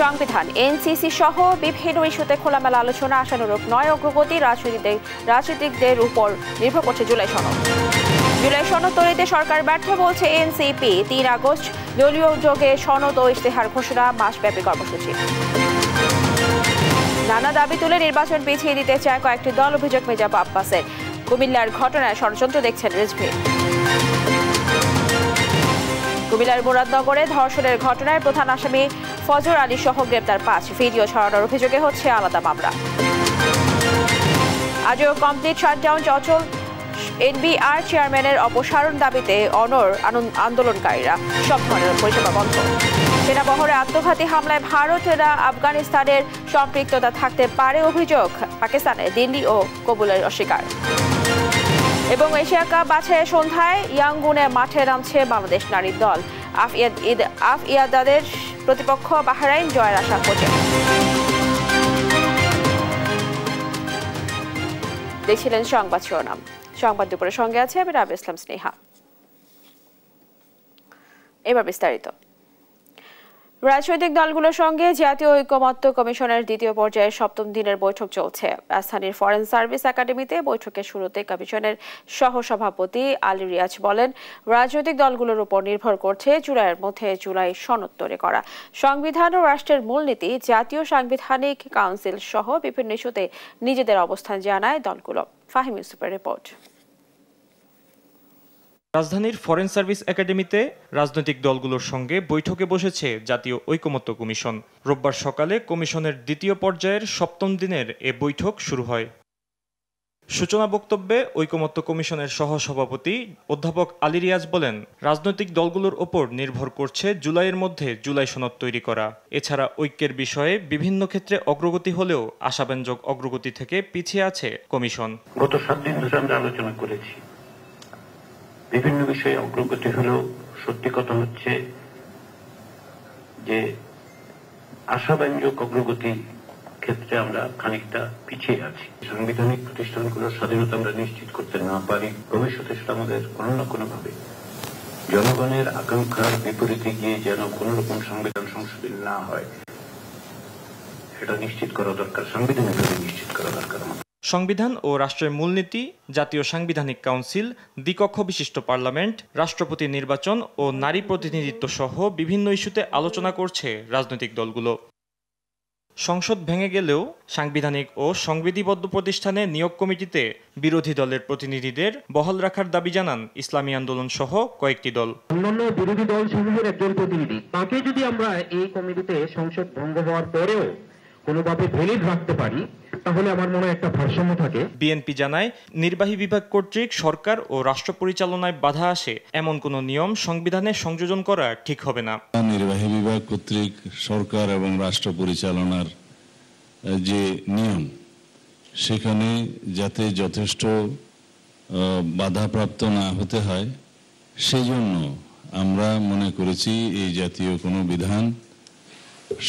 সংবিধান, এনসিসি সহ বিভিন্ন ইস্যুতে খোলামেলা আলোচনা আশানুরূপ নয়। অগ্রগতি রাজনীতিকদের উপর নির্ভর করছে জুলাই সনদ। জুলাই সনদ তৈরিতে সরকার ব্যর্থ বলছে এনসিপি। 3 আগস্ট দলীয় উদ্যোগে সনদ ও ইশতেহার ঘোষণা, মাসব্যাপী কর্মসূচি। নানা দাবি তুলে নির্বাচন পিছিয়ে দিতে চায় কয়েকটি দল, অভিযোগ মির্জা আব্বাসের। কুমিল্লার ঘটনায় ষড়যন্ত্র দেখছেন রিজভী। কুমিল্লার মুরাদনগরে ধর্ষণের ঘটনায় প্রধান আসামি ফজর আলী সহ গ্রেপ্তার 5। ভিডিও ছড়ানোর অভিযোগে হচ্ছে আলাদা মামলা। আজও কমপ্লিট শাটডাউন চট্টগ্রাম। এনবিআর চেয়ারম্যানের অপসারণ দাবিতে অনড় আন্দোলনকারীরা, সব ধরনের পরিষেবা বন্ধ। সেনাবহরে আত্মঘাতী হামলায় ভারতেরা আফগানিস্তানের সম্পৃক্ততা থাকতে পারে অভিযোগ, পাকিস্তানে দিল্লি ও কাবুলের অস্বীকার। এবং এশিয়া কাপ বাছাইয়ের সন্ধ্যায় ইয়াঙ্গুনে মাঠে নামছে বাংলাদেশ নারী দল। আফইয়াদাদের প্রতিপক্ষ বাহরাইন, জয়ের আশা করছে। দেখছিলেন সংবাদ শিরোনাম। সংবাদ দুপুরের সঙ্গে আছে আমি রাবি ইসলাম স্নেহা। এবার বিস্তারিত। রাজনৈতিক দলগুলোর সঙ্গে জাতীয় ঐকমত্য কমিশনের দ্বিতীয় পর্যায়ের 7ম দিনের বৈঠক চলছে। রাজধানীর ফরেন সার্ভিস একাডেমিতে বৈঠকের শুরুতে কমিশনের সহসভাপতি আলী রিয়াজ বলেন, রাজনৈতিক দলগুলোর উপর নির্ভর করছে জুলাইয়ের মধ্যে জুলাই সনদ তৈরি করা। সংবিধান ও রাষ্ট্রের মূলনীতি, জাতীয় সাংবিধানিক কাউন্সিল সহ বিভিন্ন ইস্যুতে নিজেদের অবস্থান জানায় দলগুলো। ফাহিম ইউসুফের রিপোর্ট। রাজধানীর ফরেন সার্ভিস একাডেমিতে রাজনৈতিক দলগুলোর সঙ্গে বৈঠকে বসেছে জাতীয় ঐকমত্য কমিশন। রোববার সকালে কমিশনের দ্বিতীয় পর্যায়ের 7ম দিনের এ বৈঠক শুরু হয়। সূচনা বক্তব্যে ঐকমত্য কমিশনের সহসভাপতি অধ্যাপক আলী রিয়াজ বলেন, রাজনৈতিক দলগুলোর ওপর নির্ভর করছে জুলাইয়ের মধ্যে জুলাই সনদ তৈরি করা। এছাড়া ঐক্যের বিষয়ে বিভিন্ন ক্ষেত্রে অগ্রগতি হলেও আশাব্যঞ্জক অগ্রগতি থেকে পিছিয়ে আছে কমিশন। গত 7 দিন ধরে আমরা আলোচনা করেছি, বিভিন্ন বিষয়ে অগ্রগতি হলেও সত্যি কথা হচ্ছে যে আশাব্যঞ্জক অগ্রগতি ক্ষেত্রে আমরা খানিকটা পিছিয়ে আছি। সাংবিধানিক প্রতিষ্ঠানগুলোর স্বাধীনতা আমরা নিশ্চিত করতে না পারি, ভবিষ্যতে সেটা আমাদের কোনো না কোনো ভাবে জনগণের আকাঙ্ক্ষার বিপরীতে গিয়ে যেন কোন রকম সংবিধান সংশোধন না হয়, সেটা নিশ্চিত করা দরকার, সাংবিধানিকভাবে নিশ্চিত করা দরকার। সংবিধান ও রাষ্ট্রের মূলনীতি, জাতীয় সাংবিধানিক কাউন্সিল, দ্বিকক্ষ বিশিষ্ট পার্লামেন্ট, রাষ্ট্রপতি নির্বাচন ও নারী প্রতিনিধিত্ব সহ বিভিন্ন ইস্যুতে আলোচনা করছে রাজনৈতিক দলগুলো। সংসদ ভেঙে গেলেও সাংবিধানিক ও সংবিধিবদ্ধ প্রতিষ্ঠানে নিয়োগ কমিটিতে বিরোধী দলের প্রতিনিধিদের বহাল রাখার দাবি জানান ইসলামী আন্দোলন সহ কয়েকটি দল। অন্যান্য বিরোধী দল সমূহের একজন প্রতিনিধি, তাকে যদি আমরা এই কমিটিতে সংসদ ভঙ্গ হওয়ার পরেও কোনোভাবে ভ্যালিড রাখতে পারি, তাহলে আমার মনে একটা ভারসাম্য থাকে। বিএনপি জানায়, নির্বাহী বিভাগ কর্তৃক সরকার ও রাষ্ট্র পরিচালনায় বাধা আসে এমন কোনো নিয়ম সংবিধানে সংযোজন করা ঠিক হবে না। নির্বাহী বিভাগ কর্তৃক সরকার এবং রাষ্ট্র পরিচালনার যে নিয়ম, সেখানে যাতে যথেষ্ট বাধাপ্রাপ্ত না হতে হয়, সেই জন্য আমরা মনে করেছি এই জাতীয় কোনো বিধান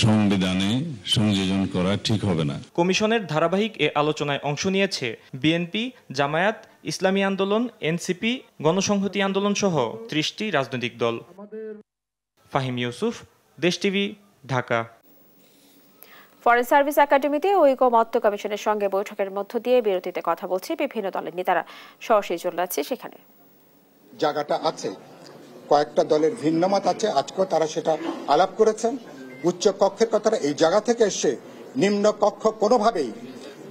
সংবিধানে সংযোজন করা ঠিক হবে না। কমিশনের ধারাবাহিক এ আলোচনায় অংশ নিয়েছে বিএনপি, জামায়াত, ইসলামী আন্দোলন, এনসিপি, গণসংহতি আন্দোলন সহ 30টি রাজনৈতিক দল। ফাহিম ইউসুফ, দেশ টিভি, ঢাকা। ফরেন সার্ভিস একাডেমিতে ঐকমত্য কমিশনের সঙ্গে বৈঠকের মধ্য দিয়ে বিরতিতে কথা বলছে বিভিন্ন দলের নেতারা। সরাসরি চলে যাচ্ছে সেখানে। জায়গাটা আছে, কয়েকটা দলের ভিন্ন মত আছে, আজকেও তারা সেটা আলাপ করেছেন। উচ্চ কক্ষের কথাটা এই জায়গা থেকে এসে নিম্ন কক্ষ কোনোভাবেই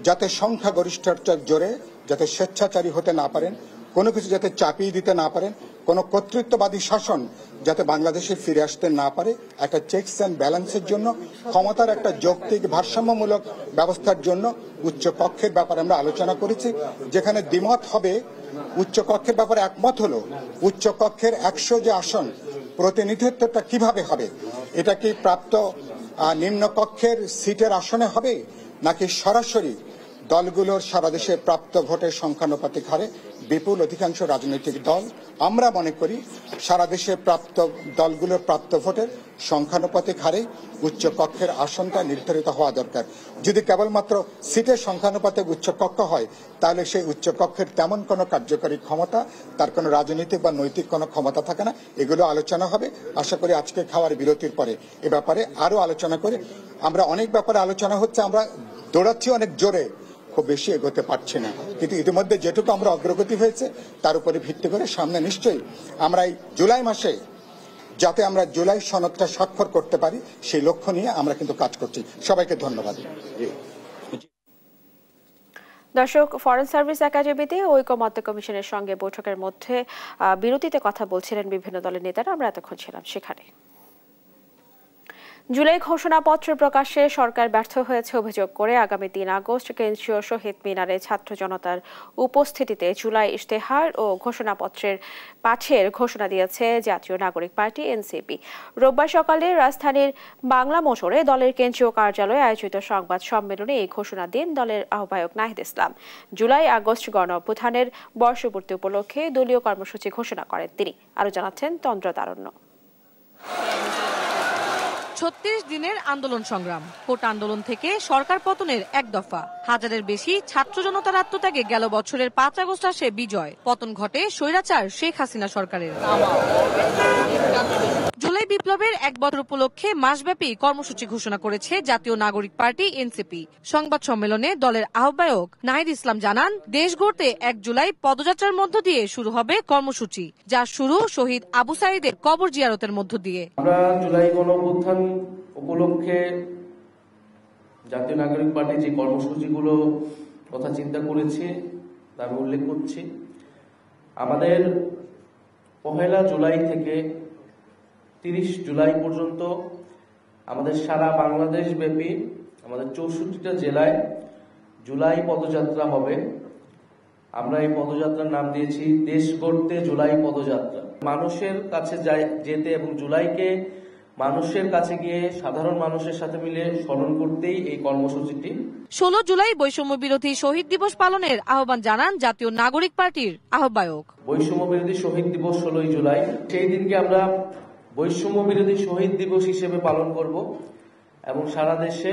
যাতে সংখ্যাগরিষ্ঠতার জোরে যাতে স্বেচ্ছাচারী হতে না পারেন, কোনো কিছু যাতে চাপিয়ে দিতে না পারেন, কোনো কর্তৃত্ববাদী শাসন যাতে বাংলাদেশে ফিরে আসতে না পারে, একটা চেকস অ্যান্ড ব্যালেন্সের জন্য, ক্ষমতার একটা যৌক্তিক ভারসাম্যমূলক ব্যবস্থার জন্য উচ্চ কক্ষের ব্যাপারে আমরা আলোচনা করেছি। যেখানে দ্বিমত হবে, উচ্চ কক্ষের ব্যাপারে একমত হলো উচ্চ কক্ষের 100 যে আসন প্রতিনিধিত্বটা কিভাবে হবে, এটা কি প্রাপ্ত নিম্ন কক্ষের সিটের আসনে হবে, নাকি সরাসরি দলগুলোর সারা দেশে প্রাপ্ত ভোটের সংখ্যানুপাতিক হারে বিপুল অধিকাংশ রাজনৈতিক দল আমরা মনে করি সারা দেশে দলগুলোর প্রাপ্ত ভোটের সংখ্যানুপাতিক হারে উচ্চ কক্ষের আসনটা নির্ধারিত হওয়া দরকার। যদি কেবলমাত্র সিটের সংখ্যানুপাতে উচ্চ কক্ষ হয় তাহলে সেই উচ্চ কক্ষের তেমন কোনো কার্যকরী ক্ষমতা, তার কোনো রাজনৈতিক বা নৈতিক কোনো ক্ষমতা থাকে না। এগুলো আলোচনা হবে। আশা করি আজকে খাওয়ার বিরতির পরে এ ব্যাপারে আরো আলোচনা করে আমরা অনেক ব্যাপারে আলোচনা হচ্ছে, আমরা দৌড়াচ্ছি অনেক জোরে, খুব বেশি এগোতে পারছি না, কিন্তু ইতিমধ্যে যেটুকু আমরা অগ্রগতি হয়েছে তার উপরে ভিত্তি করে সামনে নিশ্চয়ই আমরা এই জুলাই মাসে যাতে আমরা জুলাই সনদটা স্বাক্ষর করতে পারি সেই লক্ষ্য নিয়ে আমরা কিন্তু কাজ করছি। সবাইকে ধন্যবাদ। দর্শক, ফরেন সার্ভিস একাডেমিতে ঐকমত্য কমিশনের সঙ্গে বৈঠকের মধ্যে বিরতিতে কথা বলছিলেন বিভিন্ন দলের নেতারা। আমরা এতক্ষণ ছিলাম সেখানে। জুলাই ঘোষণাপত্র প্রকাশে সরকার ব্যর্থ হয়েছে অভিযোগ করে আগামী ৩ আগস্ট কেন্দ্রীয় শহীদ মিনারে ছাত্র জনতার উপস্থিতিতে জুলাই ইশতেহার ও ঘোষণাপত্রের পাঠের ঘোষণা দিয়েছে জাতীয় নাগরিক পার্টি এনসিপি। রোববার সকালে রাজধানীর বাংলা মোটরে দলের কেন্দ্রীয় কার্যালয়ে আয়োজিত সংবাদ সম্মেলনে এই ঘোষণা দেন দলের আহ্বায়ক নাহিদ ইসলাম। জুলাই আগস্ট গণ অভ্যুত্থানের বর্ষপূর্তি উপলক্ষে দলীয় কর্মসূচি ঘোষণা করেন তিনি। আরো জানাচ্ছেন তন্দ্রতারণ্য। ৩৬ দিনের আন্দোলন সংগ্রাম, কোটা আন্দোলন থেকে সরকার পতনের এক দফা, হাজারের বেশি ছাত্র জনতার আত্মত্যাগে গেল বছরের ৫ আগস্ট আসে বিজয়, পতন ঘটে স্বৈরাচার শেখ হাসিনা সরকারের। জুলাই বিপ্লবের ১ বছর উপলক্ষে মাসব্যাপী কর্মসূচি ঘোষণা করেছে জাতীয় নাগরিক পার্টি এনসিপি। সংবাদ সম্মেলনে দলের আহ্বায়ক নাহিদ ইসলাম জানান, দেশ গড়তে ১ জুলাই পদযাত্রার মধ্য দিয়ে শুরু হবে কর্মসূচি, যার শুরু শহীদ আবু সাঈদের কবর জিয়ারতের মধ্য দিয়ে। আমরা জুলাই গণ অভ্যুত্থান উপলক্ষে জাতীয় নাগরিক পার্টি যে কর্মসূচিগুলো কথা চিন্তা করেছি তার উল্লেখ করছি। আমাদের ১ জুলাই থেকে ৩০ জুলাই পর্যন্ত আমাদের সারা বাংলাদেশ ব্যাপী আমাদের ৬৪টা জেলায় জুলাই পদযাত্রা হবে। আমরা এই পদযাত্রার নাম দিয়েছি দেশ গড়তে জুলাই পদযাত্রা। মানুষের কাছে যেতে এবং জুলাইকে মানুষের কাছে গিয়ে সাধারণ মানুষের সাথে মিলে স্মরণ করতেই এই কর্মসূচিটি। ১৬ জুলাই বৈষম্য বিরোধী শহীদ দিবস পালনের আহ্বান জানান জাতীয় নাগরিক পার্টির আহ্বায়ক। বৈষম্য বিরোধী শহীদ দিবস ১৬ জুলাই, সেই দিনকে আমরা বৈষম্য বিরোধী শহীদ দিবস হিসেবে পালন করব এবং সারা দেশে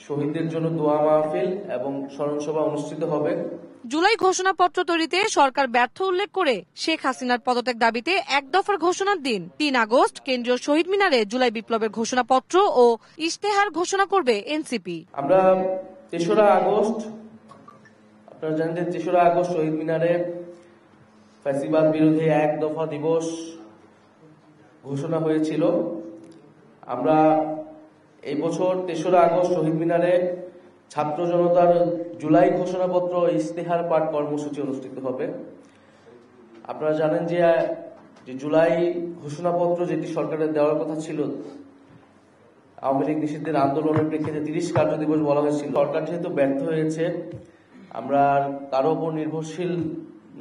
শহীদদের জন্য দোয়া মাহফিল এবং স্মরণসভা অনুষ্ঠিত হবে। জুলাই ঘোষণাপত্র তৈরিতে সরকার ব্যর্থ উল্লেখ করে শেখ হাসিনার পদত্যাগ দাবিতে ১ দফার ঘোষণার দিন ৩ আগস্ট কেন্দ্রীয় শহীদ মিনারে জুলাই বিপ্লবের ঘোষণাপত্র ও ইশতেহার ঘোষণা করবে এনসিপি। আমরা ৩রা আগস্ট, আপনারা জানেন যে ৩রা আগস্ট শহীদ মিনারে ফ্যাসিবাদ বিরোধী ১ দফা দিবস ঘোষণা হয়েছিল। আমরা এই বছর ৩রা আগস্ট শহীদ মিনারে ছাত্র জনতার জুলাই ঘোষণাপত্র ইশতেহার পাঠ কর্মসূচি অনুষ্ঠিত হবে। আপনারা জানেন যে জুলাই ঘোষণাপত্র যেটি সরকারের দেওয়ার কথা ছিল, আওয়ামী লীগ নিষিদ্ধের আন্দোলনের প্রেক্ষিতে ৩০ কার্য দিবস বলা হয়েছিল। সরকার যেহেতু ব্যর্থ হয়েছে, আমরা কারো উপর নির্ভরশীল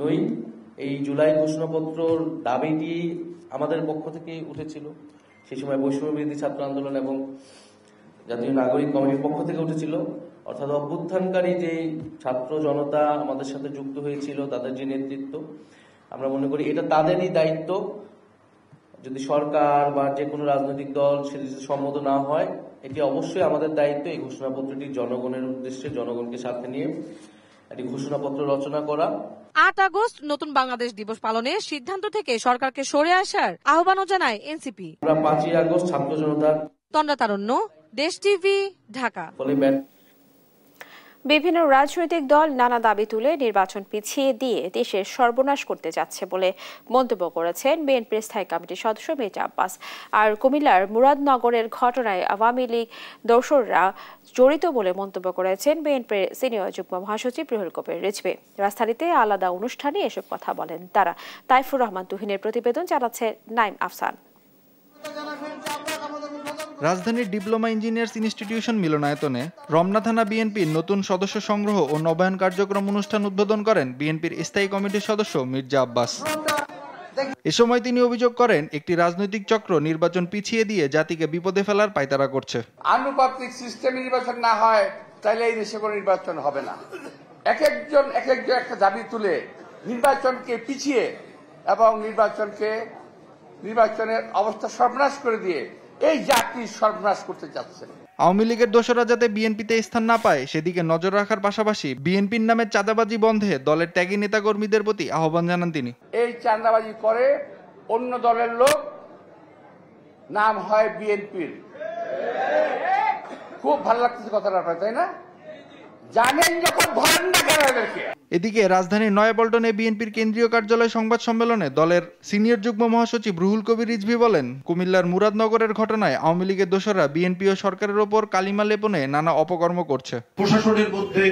নই। এই জুলাই ঘোষণাপত্রর দাবিটি আমাদের পক্ষ থেকেই উঠেছিল। সেই সময় বৈষম্য বিরোধী ছাত্র আন্দোলন এবং জাতীয় নাগরিক কমিটির পক্ষ থেকে উঠেছিল। অর্থাৎ অভ্যুত্থানকারী যে ছাত্র জনতা আমাদের সাথে যুক্ত হয়েছিল, তাদের যে নেতৃত্ব, আমরা মনে করি এটা তাদেরই দায়িত্ব। যদি সরকার বা যে কোনো রাজনৈতিক দল সেটি সম্মত না হয়, এটি অবশ্যই আমাদের দায়িত্ব এই ঘোষণাপত্রটি জনগণের উদ্দেশ্যে, জনগণকে সাথে নিয়ে একটি ঘোষণাপত্র রচনা করা। ৮ আগস্ট নতুন বাংলাদেশ দিবস পালনের সিদ্ধান্ত থেকে সরকারকে সরে আসার আহ্বানও জানায় এনসিপি। আমরা ৫ই আগস্ট ছাত্র জনতার। তন্দ্রাতারণ্য, দেশ টিভি, ঢাকা। বিভিন্ন রাজনৈতিক দল নানা দাবি তুলে নির্বাচন পিছিয়ে দিয়ে দেশের সর্বনাশ করতে যাচ্ছে বলে মন্তব্য করেছেন বিএনপির স্থায়ী কমিটির সদস্য মির্জা আব্বাস। আর কুমিল্লার মুরাদনগরের ঘটনায় আওয়ামী লীগ দোসররা জড়িত বলে মন্তব্য করেছেন বিএনপির সিনিয়র যুগ্ম মহাসচিব রুহুল কবির রিজভী। রাজধানীতে আলাদা অনুষ্ঠানে এসব কথা বলেন তারা। তাইফুর রহমান তুহিনের প্রতিবেদন জানাচ্ছে নাইম আফসান। রাজধানীর ডিপ্লোমা ইঞ্জিনিয়ার্স ইনস্টিটিউশন মিলনায়তনে রমনা থানা বিএনপির নতুন সদস্য সংগ্রহ ও নবায়ন কার্যক্রম অনুষ্ঠান উদ্বোধন করেন বিএনপির স্থায়ী কমিটির সদস্য মির্জা আব্বাস। এ সময় তিনি অভিযোগ করেন একটি রাজনৈতিক চক্র নির্বাচন পিছিয়ে দিয়ে জাতিকে বিপদে ফেলার পায়তারা করছে। আনুপাতিক সিস্টেমে নির্বাচন না হয় তাহলে এই দেশে কোনো নির্বাচন হবে না। এক একজন একটা দাবি তুলে নির্বাচনকে পিছিয়ে এবং নির্বাচনের অবস্থা সর্বনাশ করে দিয়ে এই জাতি সর্বনাশ করতে চাচ্ছেন। আওয়ামী লীগের দোসররা যাতে বিএনপিতে স্থান না পায় সেদিকে নজর রাখার পাশাপাশি বিএনপির নামে চাঁদাবাজি বন্ধে দলের ত্যাগী নেতাকর্মীদের প্রতি আহ্বান জানান তিনি। এই চাঁদাবাজি করে অন্য দলের লোক, নাম হয় বিএনপির। খুব ভালো লাগতেছে কথাটা, তাই না? জানেন যখন ধরেন না কেন এদেরকে। এদিকে রাজধানীর নয়াপল্টনে বিএনপির কেন্দ্রীয় কার্যালয় সংবাদ সম্মেলনে দলের সিনিয়র যুগ্ম মহাসচিব রুহুল কবির রিজভী বলেন, কুমিল্লার মুরাদনগরের ঘটনায় আওয়ামী লীগের দোসররা বিএনপি ও সরকারের ওপর কালিমা লেপনে নানা অপকর্ম করছে। প্রশাসনের মধ্যে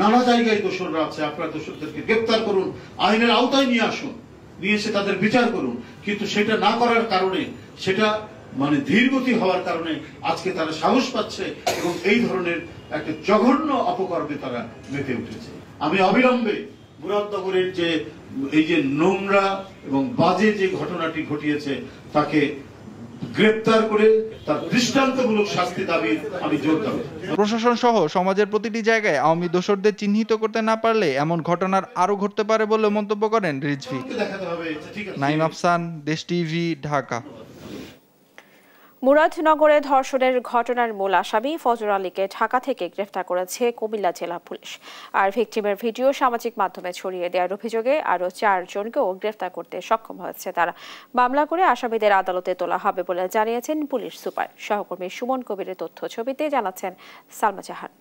নানা জায়গায় দোসররা আছে, আপনারা দোসরদেরকে গ্রেফতার করুন, আইনের আওতায় নিয়ে আসুন, নিয়ে এসে তাদের বিচার করুন। কিন্তু সেটা না করার কারণে, সেটা ধীরগতি হওয়ার কারণে আজকে তারা সাহস পাচ্ছে এবং এই ধরনের একটা জঘন্য অপকর্মে তারা মেতে উঠেছে। আমি অবিলম্বে মুরাদনগরের এই যে নোংরা এবং বাজে যে ঘটনাটি ঘটিয়েছে তাকে গ্রেপ্তার করে তার দৃষ্টান্তমূলক শাস্তি দাবি আমি জোর দাবি। প্রশাসন সহ সমাজের প্রতিটি জায়গায় আওয়ামী দোসরদের চিহ্নিত করতে না পারলে এমন ঘটনার আরো ঘটতে পারে বলে মন্তব্য করেন রিজভী। নাইম আফসান, দেশ টিভি, ঢাকা। মুরাদনগরে ধর্ষণের ঘটনার মূল আসামি ফজর আলীকে ঢাকা থেকে গ্রেফতার করেছে কুমিল্লা জেলা পুলিশ। আর ভিকটিমের ভিডিও সামাজিক মাধ্যমে ছড়িয়ে দেওয়ার অভিযোগে আরও 4 জনকেও গ্রেফতার করতে সক্ষম হয়েছে তারা। মামলা করে আসামিদের আদালতে তোলা হবে বলে জানিয়েছেন পুলিশ সুপার। সহকর্মী সুমন কবিরের তথ্য ছবিতে জানাচ্ছেন সালমা জাহান।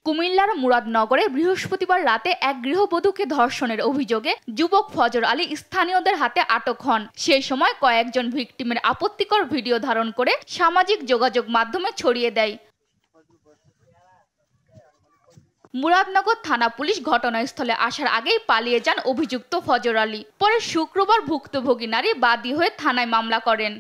কুমিল্লার মুরাদনগরে বৃহস্পতিবার রাতে এক গৃহবধূকে ধর্ষণের অভিযোগে যুবক ফজর আলী স্থানীয়দের হাতে আটক হন। সেই সময় কয়েকজন ভিকটিমের আপত্তিকর ভিডিও ধারণ করে সামাজিক যোগাযোগ মাধ্যমে ছড়িয়ে দেয়। মুরাদনগর থানা পুলিশ ঘটনাস্থলে আসার আগেই পালিয়ে যান অভিযুক্ত ফজর আলী। পরে শুক্রবার ভুক্তভোগী নারী বাদী হয়ে থানায় মামলা করেন।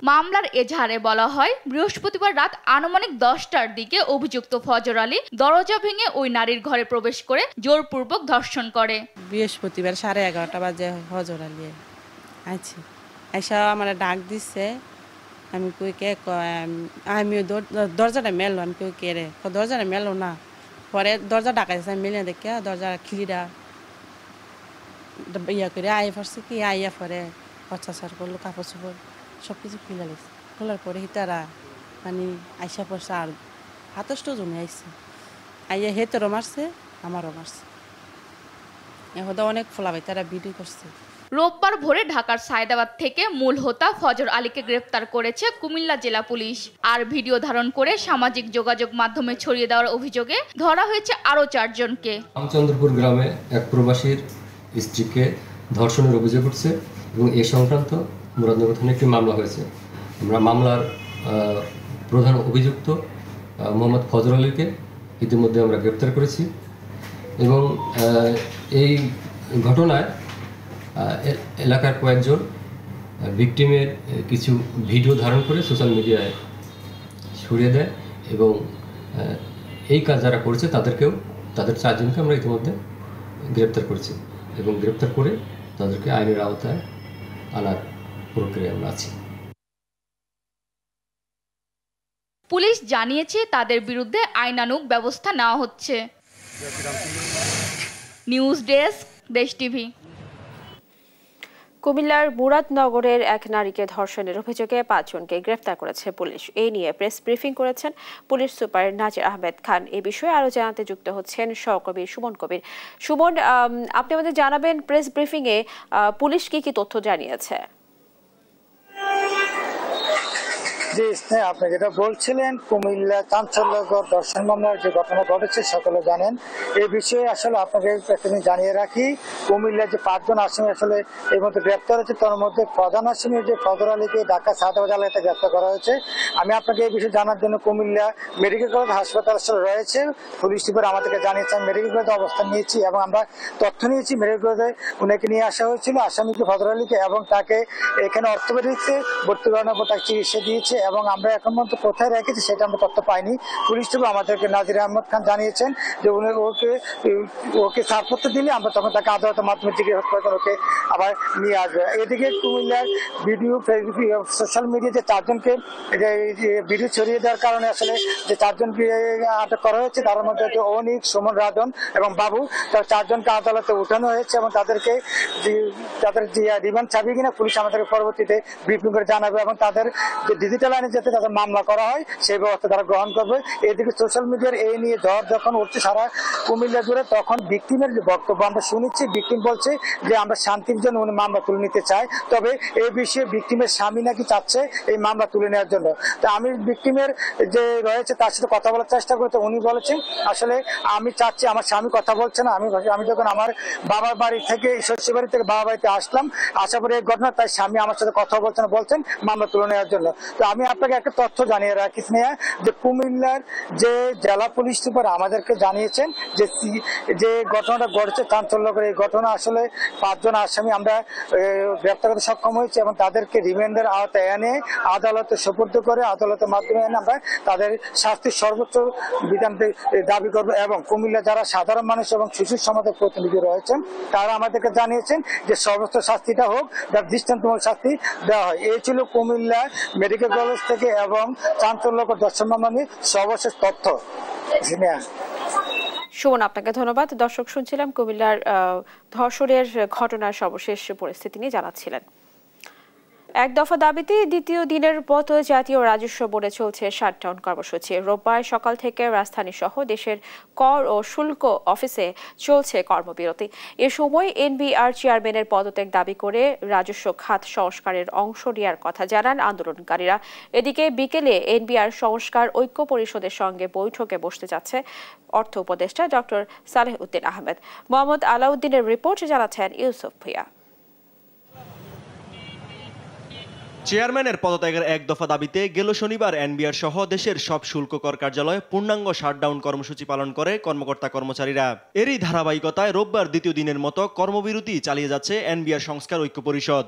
মামলার এজাহারে বলা হয়, বৃহস্পতিবার রাত আনুমানিক 10টার দিকে অভিযুক্ত ফজর আলী দরজা ভেঙে ওই নারীর ঘরে প্রবেশ করে জোরপূর্বক ধর্ষণ করে। বৃহস্পতিবার 11:30 বাজে ফজর আলী আইছে, আইসা আমার ডাক দিচ্ছে। আমি কই কে, আমি দরজাটা মেলো। আমি কই কে রে, দরজাটা মেলো না। পরে দরজা ডাকাইছে, আমি মেলে দেখে দরজা খিলিরা ইয়া করে আইয়া পড়ছে। কি আইয়া পরে অত্যাচার করলো, কাপড় চোপড় সবকিছু খুলে লাগছে। খোলার পরে তারা আইসা পড়ছে, আর 27 জনে আইসে। আইয়া হেতেরও মারছে, আমারও মারছে। এখন অনেক ফোলাবাই তারা ভিডিও করছে। রোববার ভোরে ঢাকার সায়দাবাদ থেকে মূল হোতা ফজর আলীকে গ্রেফতার করেছে কুমিল্লা জেলা পুলিশ। আর ভিডিও ধারণ করে সামাজিক যোগাযোগ মাধ্যমে ছড়িয়ে দেওয়ার অভিযোগে ধরা হয়েছে আরও 4 জনকে। রামচন্দ্রপুর গ্রামে এক প্রবাসীর স্ত্রীকে ধর্ষণের অভিযোগ উঠছে এবং এ সংক্রান্ত মুরাদনগর থানায় একটি মামলা হয়েছে। আমরা মামলার প্রধান অভিযুক্ত মোহাম্মদ ফজর আলীকে ইতিমধ্যে আমরা গ্রেপ্তার করেছি এবং এই ঘটনায় এলাকার কয়েকজন ভিকটিমের কিছু ভিডিও ধারণ করে সোশ্যাল মিডিয়ায় ছড়িয়ে দেয় এবং এই কাজ যারা করেছে তাদের 4 জনকে আমরা ইতিমধ্যে গ্রেপ্তার করেছি এবং গ্রেপ্তার করে তাদেরকে আইনের আওতায় আনার প্রক্রিয়ায় আমরা আছি। পুলিশ জানিয়েছে তাদের বিরুদ্ধে আইনানুগ ব্যবস্থা নেওয়া হচ্ছে। নিউজ ডেস্ক, দেশ টিভি। কুমিল্লার মুরাদনগরের এক নারীকে ধর্ষণের অভিযোগে 5 জনকে গ্রেফতার করেছে পুলিশ। এই নিয়ে প্রেস ব্রিফিং করেছেন পুলিশ সুপার নাজির আহমেদ খান। এই বিষয়ে আরো জানাতে যুক্ত হচ্ছেন সহকর্মী সুমন কবির। সুমন, আপনি আমাদের জানাবেন প্রেস ব্রিফিং এ পুলিশ কি তথ্য জানিয়েছে? জি স্নেহ, আপনি যেটা বলছিলেন কুমিল্লা চাঞ্চল্যকর ধর্ষণ মামলার যে ঘটনা ঘটেছে সকলে জানেন। এই বিষয়ে আসলে আপনাকে জানিয়ে রাখি, কুমিল্লার যে 5 জন আসামি আসলে এর মধ্যে গ্রেপ্তার হয়েছে, তার মধ্যে প্রধান আসামি যে ফজর আলীকে ঢাকা সায়দাবাদ এলাকাতে গ্রেপ্তার করা হয়েছে। আমি আপনাকে এই বিষয়ে জানার জন্য কুমিল্লা মেডিকেল কলেজ হাসপাতাল আসলে রয়েছে, পুলিশ সুপার আমাদেরকে জানিয়েছেন। মেডিকেল কলেজে অবস্থান নিয়েছি এবং আমরা তথ্য নিয়েছি। মেডিকেল কলেজে উনাকে নিয়ে আসা হয়েছিল, আসামিকে ফজর আলীকে, এবং তাকে এখানে অর্থোপেডিক্সে ভর্তি করানোর পর তাকে চিকিৎসা দিয়েছে এবং আমরা এখন পর্যন্ত কোথায় রেখেছি সেটা আমরা তথ্য পাইনি। পুলিশ সুপার আমাদেরকে নাজির আহমদ খান জানিয়েছেন যে ওকে ছাড়পত্র দিলে আমরা তখন তাকে আদালত আদালতের মাধ্যমে জিজ্ঞাসা করে ওকে আবার নিয়ে আসবে। এদিকে কুমিল্লার ভিডিও সোশ্যাল মিডিয়াতে 4 জনকে ভিডিও ছড়িয়ে দেওয়ার কারণে আসলে যে 4 জনকে আটক করা হয়েছে তার মধ্যে অনিক, সুমন, রাজন এবং বাবু, তার 4 জনকে আদালতে উঠানো হয়েছে এবং তাদের রিমান্ড চাবি কিনা পুলিশ আমাদেরকে পরবর্তীতে ব্রিফিং করে জানাবে এবং তাদের যে ডিজিটাল আইনে যাতে তাদের মামলা করা হয় সেই ব্যবস্থা তারা গ্রহণ করবে। এদিকে সোশ্যাল মিডিয়ার এই নিয়ে ঝড় যখন উঠছে সারা কুমিল্লা জুড়ে, তখন ভিকটিমের যে বক্তব্য আমরা শুনেছি, ভিকটিম বলছে যে আমরা শান্তির জন্য উনি মামলা তুলে নিতে চাই, তবে এই বিষয়ে ভিকটিমের স্বামী নাকি চাচ্ছে এই মামলা তুলে নেওয়ার জন্য। তো আমি ভিকটিমের যে রয়েছে তার সাথে কথা বলার চেষ্টা করতে উনি বলেছেন আসলে আমি চাচ্ছি, আমার স্বামী কথা বলছে না, আমি যখন আমার বাবার বাড়ি থেকে শ্বশুর বাড়ি থেকে বাবা বাড়িতে আসলাম, আসার পরে এই ঘটনা তাই স্বামী আমার সাথে কথা বলছেন মামলা তুলে নেওয়ার জন্য। তো আমি আপনাকে একটা তথ্য জানিয়ে রাখি স্নেহা, যে কুমিল্লার যে জেলা পুলিশ সুপার আমাদেরকে জানিয়েছেন যে ঘটনাটা ঘটেছে চাঞ্চল্যকর, এই ঘটনা আসলে 5 জন আসামি আমরা গ্রেপ্তার করতে সক্ষম হয়েছি এবং তাদেরকে রিমান্ডের আওতায় এনে আদালতে সুপর্দ করে আদালতের মাধ্যমে এনে আমরা তাদের শাস্তির সর্বোচ্চ বিধান দাবি করবো। এবং কুমিল্লা যারা সাধারণ মানুষ এবং শিশু সমাজের প্রতিনিধি রয়েছেন তারা আমাদেরকে জানিয়েছেন যে সর্বোচ্চ শাস্তিটা হোক, যার দৃষ্টান্তমূলক শাস্তি দেওয়া হয়। এই ছিল কুমিল্লা মেডিকেল কলেজ থেকে এবং চাঞ্চল্যকর দর্শন মামলা নিয়ে সর্বশেষ তথ্য। সুমন, আপনাকে ধন্যবাদ। দর্শক, শুনছিলাম কুমিল্লার ধর্ষণের ঘটনার সর্বশেষ পরিস্থিতি নিয়ে জানাচ্ছিলেন। এক দফা দাবিতে দ্বিতীয় দিনের মতো জাতীয় রাজস্ব বোর্ডে চলছে শাটডাউন কর্মসূচি। রোববার সকাল থেকে রাজধানী সহ দেশের কর ও শুল্ক অফিসে চলছে কর্মবিরতি। এ সময় এনবিআর চেয়ারম্যানের পদত্যাগ দাবি করে রাজস্ব খাত সংস্কারের অংশ নেওয়ার কথা জানান আন্দোলনকারীরা। এদিকে বিকেলে এনবিআর সংস্কার ঐক্য পরিষদের সঙ্গে বৈঠকে বসতে যাচ্ছে অর্থ উপদেষ্টা ডক্টর সালেহ উদ্দিন আহমেদ। মোহাম্মদ আলাউদ্দিনের রিপোর্ট, জানাচ্ছেন ইউসুফ ভুইয়া। চেয়ারম্যানের পদত্যাগের এক দফা দাবিতে গেল শনিবার এনবিআর সহ দেশের সব শুল্ক কর কার্যালয়ে পূর্ণাঙ্গ শাটডাউন কর্মসূচি পালন করে কর্মকর্তা কর্মচারীরা। এরই ধারাবাহিকতায় রোববার দ্বিতীয় দিনের মতো কর্মবিরতি চালিয়ে যাচ্ছে এনবিআর সংস্কার ঐক্য পরিষদ।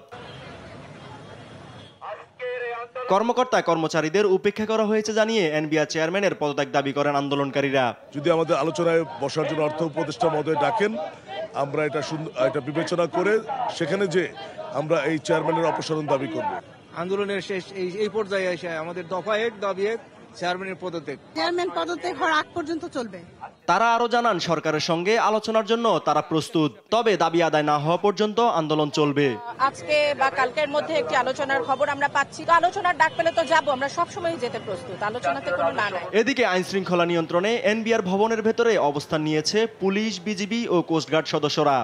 কর্মকর্তা কর্মচারীদের উপেক্ষা করা হয়েছে জানিয়ে এনবিআর চেয়ারম্যানের পদত্যাগ দাবি করেন আন্দোলনকারীরা। যদি আমাদের আলোচনায় বসার জন্য অর্থ উপদেষ্টা মহোদয় ডাকেন, আমরা এটা বিবেচনা করে সেখানে যে আমরা এই চেয়ারম্যানের অপসারণ দাবি করব। আন্দোলনের শেষ এই পর্যায়ে এসে আমাদের দফা 1 দাবি 1 চেয়ারম্যানের পদত্যাগ। চেয়ারম্যান পদত্যাগ হওয়ার আগ পর্যন্ত চলবে। তারা আরো জানান সরকারের সঙ্গে আলোচনার জন্য তারা প্রস্তুত, তবে দাবি আদায় না হওয়া পর্যন্ত আন্দোলন চলবে। আজকে বা কালকের মধ্যে একটি আলোচনার খবর আমরা পাচ্ছি, তো আলোচনার ডাক পেলে তো যাবো, আমরা সবসময় যেতে প্রস্তুত, আলোচনাতে কোনো না নাই। এদিকে আইন শৃঙ্খলা নিয়ন্ত্রণে এনবিআর ভবনের ভেতরে অবস্থান নিয়েছে পুলিশ, বিজিবি ও কোস্টগার্ড সদস্যরা।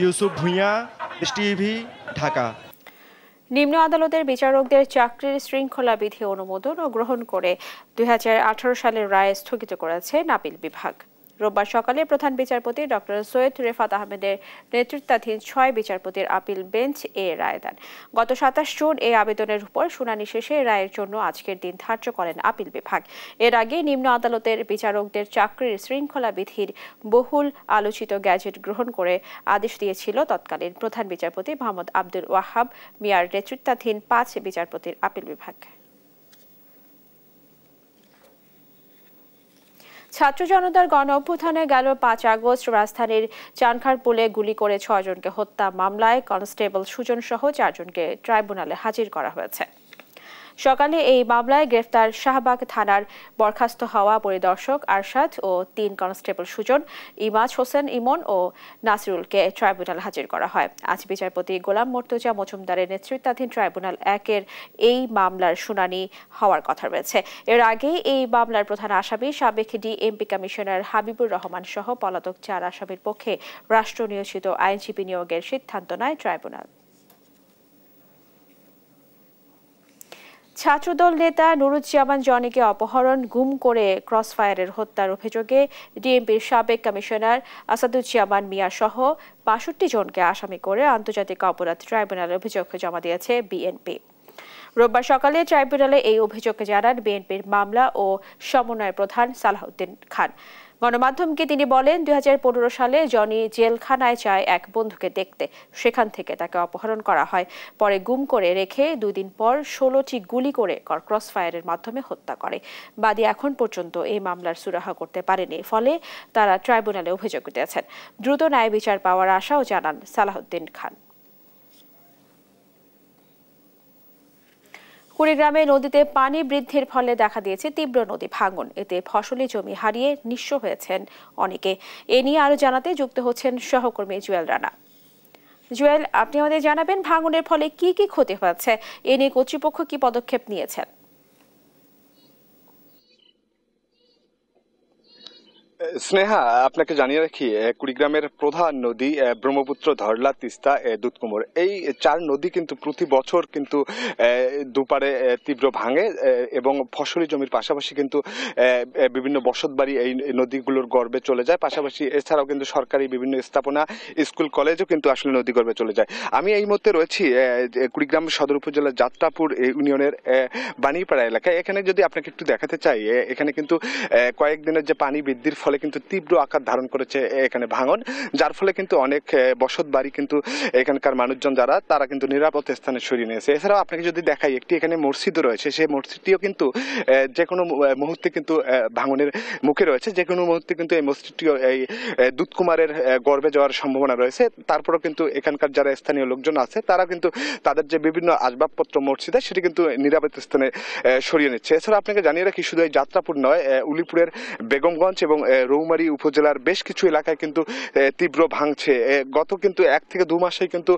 ইউসুফ ভুইয়া, টিভি, ঢাকা। নিম্ন আদালতের বিচারকদের চাকরির শৃঙ্খলা বিধি অনুমোদন ও গ্রহণ করে 2018 সালের রায় স্থগিত করেছে আপিল বিভাগ। রোববার সকালে প্রধান বিচারপতি ডক্টর সৈয়দ রেফাত আহমেদের নেতৃত্বাধীন 6 বিচারপতির আপিল বেঞ্চ এ রায় দেন। গত 27 জুন এই আবেদনের উপর শুনানি শেষে রায়ের জন্য আজকের দিন ধার্য করেন আপিল বিভাগ। এর আগে নিম্ন আদালতের বিচারকদের চাকরির শৃঙ্খলা বিধির বহুল আলোচিত গ্যাজেট গ্রহণ করে আদেশ দিয়েছিল তৎকালীন প্রধান বিচারপতি মোহাম্মদ আব্দুল ওয়াহাব মিয়ার নেতৃত্বাধীন 5 বিচারপতির আপিল বিভাগ। ছাত্র জনতার গণ অভ্যুত্থানে গেল 5 আগস্ট রাজধানীর চানখারপুলে গুলি করে 6 জনকে হত্যা মামলায় কনস্টেবল সুজন সহ 4 জনকে ট্রাইব্যুনালে হাজির করা হয়েছে। সকালে এই মামলায় গ্রেফতার শাহবাগ থানার বরখাস্ত হওয়া পরিদর্শক আরশাদ ও 3 কনস্টেবল সুজন, ইমাজ হোসেন ইমন ও নাসিরুলকে ট্রাইব্যুনাল হাজির করা হয়। আজ বিচারপতি গোলাম মর্তুজা মজুমদারের নেতৃত্বাধীন ট্রাইব্যুনাল 1-এর এই মামলার শুনানি হওয়ার কথা রয়েছে। এর আগে এই মামলার প্রধান আসামি সাবেক ডিএমপি কমিশনার হাবিবুর রহমান সহ পলাতক 4 আসামির পক্ষে রাষ্ট্র নিয়োজিত আইনজীবী নিয়োগের সিদ্ধান্ত নেয় ট্রাইব্যুনাল। ছাত্রদল নেতা নুরুজ্জামান জনিকে অপহরণ, গুম করে ক্রসফায়ারের হত্যার অভিযোগে ডিএমপির সাবেক কমিশনার আসাদুজ্জামান মিয়া সহ ৬২ জনকে আসামি করে আন্তর্জাতিক অপরাধ ট্রাইব্যুনালে অভিযোগ জমা দিয়েছে বিএনপি। রোববার সকালে ট্রাইব্যুনালে এই অভিযোগ জানান বিএনপির মামলা ও সমন্বয় প্রধান সালাহউদ্দিন খান। গণমাধ্যমকে তিনি বলেন, 2015 সালে জনি জেলখানায় যায় এক বন্ধুকে দেখতে। সেখান থেকে তাকে অপহরণ করা হয়, পরে গুম করে রেখে 2 দিন পর 16টি গুলি করে ক্রস ফায়ারের মাধ্যমে হত্যা করে। বাদী এখন পর্যন্ত এই মামলার সুরাহা করতে পারেনি, ফলে তারা ট্রাইব্যুনালে অভিযোগ দিয়েছেন। দ্রুত ন্যায় বিচার পাওয়ার আশাও জানান সালাহউদ্দিন খান। কুড়িগ্রামে নদীতে পানি বৃদ্ধির ফলে দেখা দিয়েছে তীব্র নদী ভাঙন। এতে ফসলি জমি হারিয়ে নিঃস্ব হয়েছেন অনেকে। এ নিয়ে আরো জানাতে যুক্ত হচ্ছেন সহকর্মী জুয়েল রানা। জুয়েল, আপনি আমাদের জানাবেন ভাঙনের ফলে কি কি ক্ষতি হয়েছে, এ নিয়ে কর্তৃপক্ষ কি পদক্ষেপ নিয়েছেন? স্নেহা, আপনাকে জানিয়ে রাখি, কুড়িগ্রামের প্রধান নদী ব্রহ্মপুত্র, ধরলা, তিস্তা, দুধকুমোর, এই 4 নদী কিন্তু প্রতি বছর কিন্তু দুপারে তীব্র ভাঙে এবং ফসলি জমির পাশাপাশি কিন্তু বিভিন্ন বসতবাড়ি এই নদীগুলোর গর্ভে চলে যায়। পাশাপাশি এছাড়াও কিন্তু সরকারি বিভিন্ন স্থাপনা, স্কুল, কলেজও কিন্তু আসলে নদী গর্ভে চলে যায়। আমি এই মুহূর্তে রয়েছি কুড়িগ্রাম সদর উপজেলার যাত্রাপুর ইউনিয়নের বাণীপাড়া এলাকায়। এখানে যদি আপনাকে একটু দেখাতে চাই, এখানে কিন্তু কয়েকদিনের যে পানি বৃদ্ধির ফলে কিন্তু তীব্র আকার ধারণ করেছে এখানে ভাঙন, যার ফলে কিন্তু অনেক বসত বাড়ি কিন্তু এখানকার মানুষজন যারা তারা কিন্তু নিরাপদ স্থানে সরিয়ে নিয়েছে। এছাড়াও আপনাকে যদি দেখাই, একটি এখানে মসজিদও রয়েছে, সেই মসজিদটিও কিন্তু যে কোনো মুহূর্তে কিন্তু ভাঙনের মুখে রয়েছে। যে কোনো মুহূর্তে কিন্তু এই মসজিদটিও এই দুধকুমারের গর্ভে যাওয়ার সম্ভাবনা রয়েছে। তারপরেও কিন্তু এখানকার যারা স্থানীয় লোকজন আছে তারা কিন্তু তাদের যে বিভিন্ন আসবাবপত্র মসজিদে সেটি কিন্তু নিরাপদ স্থানে সরিয়ে নিচ্ছে। এছাড়া আপনাকে জানিয়ে রাখি, শুধু এই যাত্রাপুর নয়, উলিপুরের বেগমগঞ্জ এবং রৌমারী উপজেলার বেশ কিছু এলাকায় কিন্তু তীব্র ভাঙছে। গত কিন্তু 1 থেকে 2 মাসে কিন্তু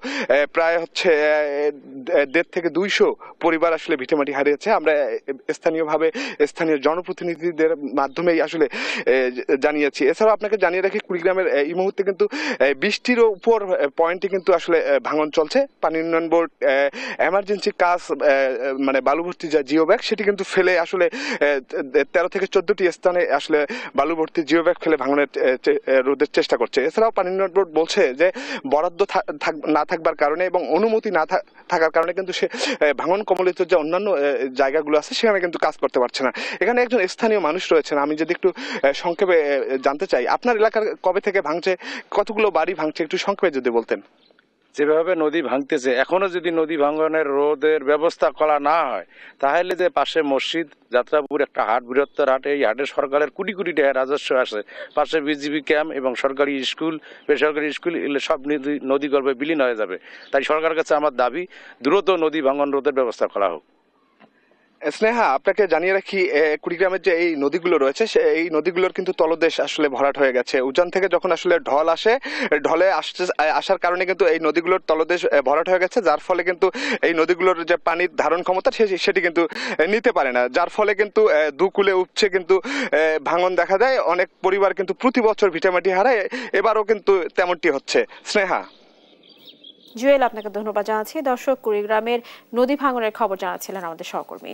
প্রায় 1.5 থেকে 200 পরিবার আসলে ভিটেমাটি হারিয়েছে। আমরা স্থানীয়ভাবে স্থানীয় জনপ্রতিনিধিদের মাধ্যমেই আসলে জানিয়েছি। এছাড়াও আপনাকে জানিয়ে রাখি, কুড়িগ্রামের এই মুহূর্তে কিন্তু 20টিরও উপর পয়েন্টে কিন্তু আসলে ভাঙন চলছে। পানি উন্নয়ন বোর্ড এমার্জেন্সি কাজ মানে বালুভর্তি যা জিও ব্যাগ সেটি কিন্তু ফেলে আসলে 13 থেকে 14টি স্থানে আসলে বালুভর্তি জিও ব্যাগ ফেলে ভাঙনের রোধের চেষ্টা করছে। এছাড়াও পানি উন্নয়ন বোর্ড বলছে যে বরাদ্দ না থাকবার কারণে এবং অনুমতি না থাকার কারণে কিন্তু সে ভাঙন কবলিত যে অন্যান্য জায়গাগুলো আছে সেখানে কিন্তু কাজ করতে পারছে না। এখানে একজন স্থানীয় মানুষ রয়েছেন, আমি যদি একটু সংক্ষেপে জানতে চাই, আপনার এলাকার কবে থেকে ভাঙছে, কতগুলো বাড়ি ভাঙছে, একটু সংক্ষেপে যদি বলতেন। যেভাবে নদী ভাঙতেছে, এখনো যদি নদী ভাঙনের রোধের ব্যবস্থা করা না হয়, তাহলে যে পাশে মসজিদ, যাত্রাপুর একটা হাট, বৃহত্তর হাট, এই হাটে সরকারের কোটি কোটি টাকা রাজস্ব আসে, পাশে বিজিবি ক্যাম্প এবং সরকারি স্কুল, বেসরকারি স্কুল, এগুলো সব নদী গর্ভে বিলীন হয়ে যাবে। তাই সরকারের কাছে আমার দাবি, দ্রুত নদী ভাঙন রোধের ব্যবস্থা করা হোক। স্নেহা, আপনাকে জানিয়ে রাখি, কুড়িগ্রামের যে এই নদীগুলো রয়েছে এই নদীগুলোর কিন্তু তলদেশ আসলে ভরাট হয়ে গেছে। উজান থেকে যখন আসলে ঢল আসে, ঢলে আসার কারণে কিন্তু এই নদীগুলোর তলদেশ ভরাট হয়ে গেছে, যার ফলে কিন্তু এই নদীগুলোর যে পানির ধারণ ক্ষমতা সেটি কিন্তু নিতে পারে না, যার ফলে কিন্তু দুকুলে উপচে কিন্তু ভাঙন দেখা দেয়। অনেক পরিবার কিন্তু প্রতি বছর ভিটামাটি হারায়, এবারও কিন্তু তেমনটি হচ্ছে। স্নেহা। জুয়েল, আপনাকে ধন্যবাদ জানাচ্ছি। দর্শক, কুড়িগ্রামের নদী ভাঙনের খবর জানাচ্ছিলেন আমাদের সহকর্মী।